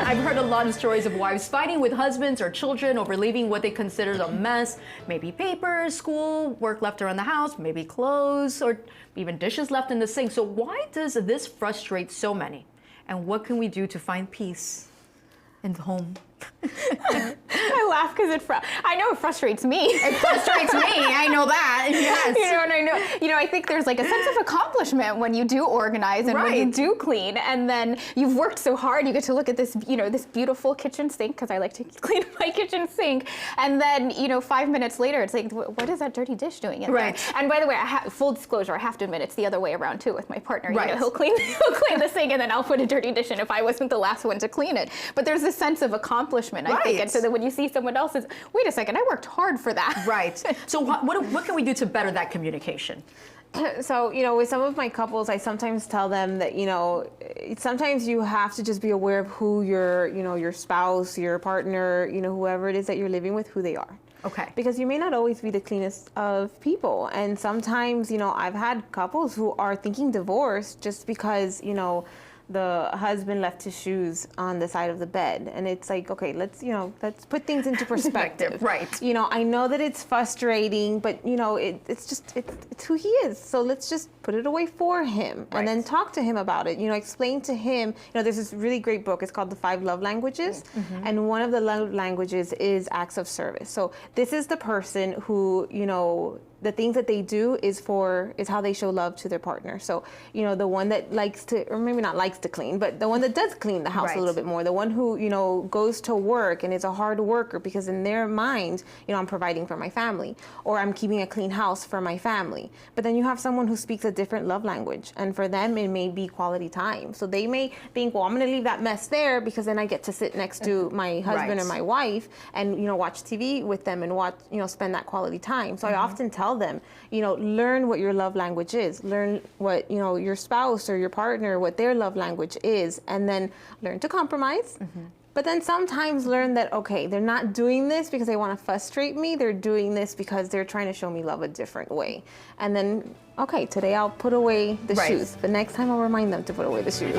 I've heard a lot of stories of wives fighting with husbands or children over leaving what they consider a mess. Maybe papers, school, work left around the house, maybe clothes, or even dishes left in the sink. So why does this frustrate so many? And what can we do to find peace in the home? I laugh because I know it frustrates me. It frustrates me. I know that. Yes. And I think there's like a sense of accomplishment when you do organize and when you do clean, and then you've worked so hard. You get to look at this, this beautiful kitchen sink, because I like to clean my kitchen sink, and then 5 minutes later, it's like, what is that dirty dish doing in there? And by the way, full disclosure, I have to admit, it's the other way around too with my partner. He'll clean the sink, and then I'll put a dirty dish in if I wasn't the last one to clean it. But there's this sense of accomplishment, I think, and so that when you see someone else's, wait a second, I worked hard for that. Right. So what can we do to better that communication? So, with some of my couples, I sometimes tell them that, sometimes you have to just be aware of who your spouse, your partner, whoever it is that you're living with, who they are. Okay. Because you may not always be the cleanest of people. And sometimes, I've had couples who are thinking divorce just because, the husband left his shoes on the side of the bed, and it's like, okay, let's put things into perspective. Right. I know that it's frustrating, but it's who he is. So let's just put it away for him, and then talk to him about it. Explain to him. There's this really great book. It's called The 5 Love Languages, and one of the love languages is acts of service. So this is the person who the things that they do is how they show love to their partner. So, the one that likes to, or maybe not likes to clean, but the one that does clean the house a little bit more, the one who, goes to work and is a hard worker because in their mind, I'm providing for my family, or I'm keeping a clean house for my family. But then you have someone who speaks a different love language, and for them, it may be quality time. So they may think, well, I'm gonna leave that mess there because then I get to sit next to my husband or my wife and, watch TV with them and watch, spend that quality time. So I often tell them, learn what your love language is, learn what, your spouse or your partner, what their love language is, and then learn to compromise. But then sometimes learn that, okay, they're not doing this because they want to frustrate me. They're doing this because they're trying to show me love a different way. And then, okay, today I'll put away the shoes, but next time I'll remind them to put away the shoes.